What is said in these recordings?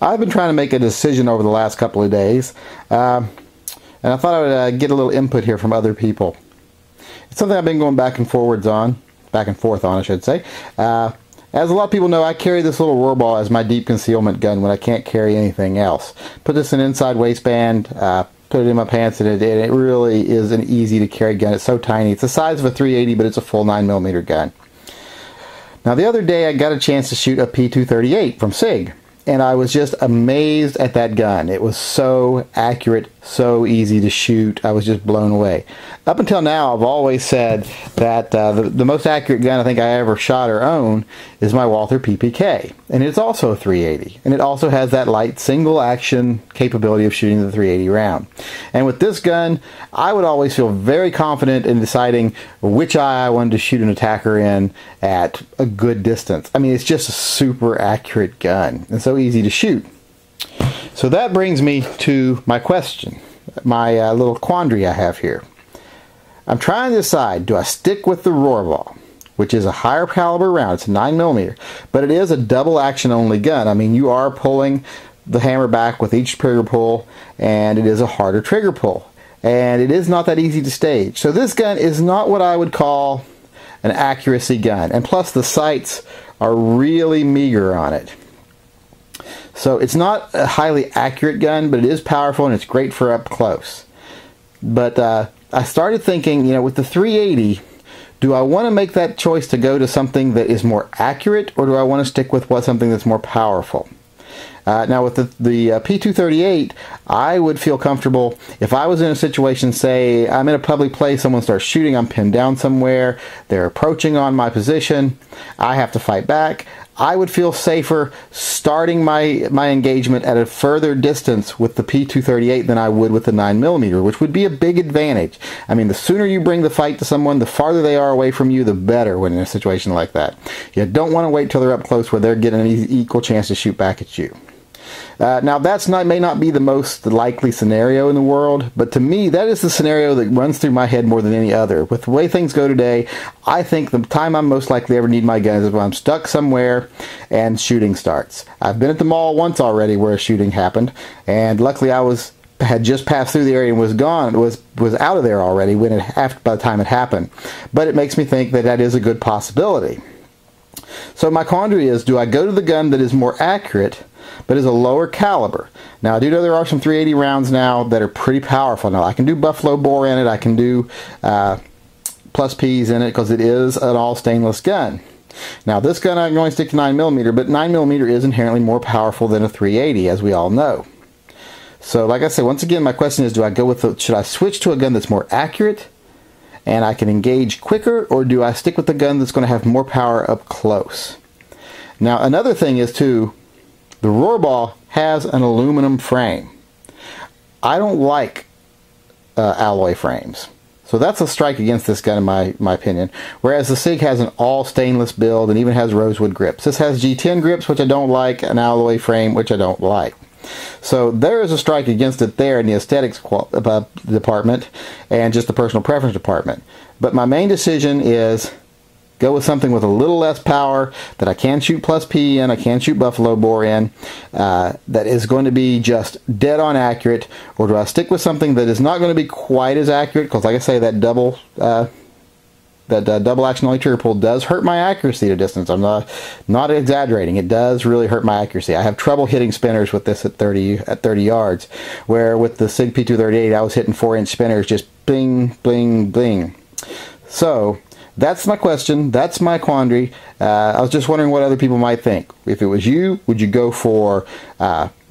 I've been trying to make a decision over the last couple of days, and I thought I would get a little input here from other people. It's something I've been going back and forth on, I should say. As a lot of people know, I carry this little Rohrbaugh as my deep concealment gun when I can't carry anything else. Put this in an inside waistband, put it in my pants, and it really is an easy to carry gun. It's so tiny. It's the size of a .380, but it's a full 9mm gun. Now the other day I got a chance to shoot a P238 from SIG, and I was just amazed at that gun. It was so accurate, so easy to shoot. I was just blown away. Up until now, I've always said that the most accurate gun I think I ever shot or own is my Walther PPK. And it's also a .380. And it also has that light single action capability of shooting the .380 round. And with this gun, I would always feel very confident in deciding which eye I wanted to shoot an attacker in at a good distance. I mean, it's just a super accurate gun and so easy to shoot. So that brings me to my question, my little quandary I have here. I'm trying to decide, do I stick with the Rohrbaugh, which is a higher caliber round, it's a 9mm, but it is a double action only gun. I mean, you are pulling the hammer back with each trigger pull, and it is a harder trigger pull. And it is not that easy to stage. So this gun is not what I would call an accuracy gun. And plus the sights are really meager on it. So it's not a highly accurate gun, but it is powerful and it's great for up close. But I started thinking, you know, with the .380, do I want to make that choice to go to something that is more accurate, or do I want to stick with something that's more powerful? Now with the P238, I would feel comfortable if I was in a situation, say I'm in a public place, someone starts shooting, I'm pinned down somewhere, they're approaching on my position, I have to fight back. I would feel safer starting my engagement at a further distance with the P238 than I would with the 9mm, which would be a big advantage. I mean, the sooner you bring the fight to someone, the farther they are away from you, the better when in a situation like that. You don't want to wait till they're up close where they're getting an equal chance to shoot back at you. Now that's may not be the most likely scenario in the world, but to me that is the scenario that runs through my head more than any other. With the way things go today, I think the time I'm most likely to ever need my guns is when I'm stuck somewhere and shooting starts. I've been at the mall once already where a shooting happened, and luckily I had just passed through the area and was out of there already by the time it happened. But it makes me think that that is a good possibility. So my quandary is, do I go to the gun that is more accurate but is a lower caliber? Now I do know there are some .380 rounds now that are pretty powerful. Now I can do buffalo bore in it, I can do plus P's in it because it is an all stainless gun. Now this gun I'm going to stick to 9mm, but 9mm is inherently more powerful than a .380, as we all know. So like I said, once again my question is, do I go with should I switch to a gun that's more accurate and I can engage quicker, or do I stick with the gun that's going to have more power up close? Now another thing is too, the Rohrbaugh has an aluminum frame. I don't like alloy frames. So that's a strike against this gun in my opinion. Whereas the SIG has an all stainless build and even has rosewood grips. This has G10 grips, which I don't like, an alloy frame, which I don't like. So there is a strike against it there in the aesthetics department and just the personal preference department. But my main decision is go with something with a little less power that I can shoot plus P in, I can shoot buffalo bore in, that is going to be just dead on accurate, or do I stick with something that is not going to be quite as accurate, because like I say, that double action only trigger pull does hurt my accuracy at a distance. I'm not exaggerating. It does really hurt my accuracy. I have trouble hitting spinners with this at 30 yards, where with the SIG P238 I was hitting 4-inch spinners just bling, bling, bling. So that's my question. That's my quandary. I was just wondering what other people might think. If it was you, would you go for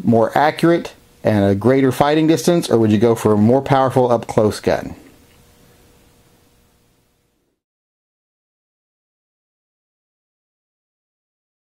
more accurate and a greater fighting distance, or would you go for a more powerful up-close gun?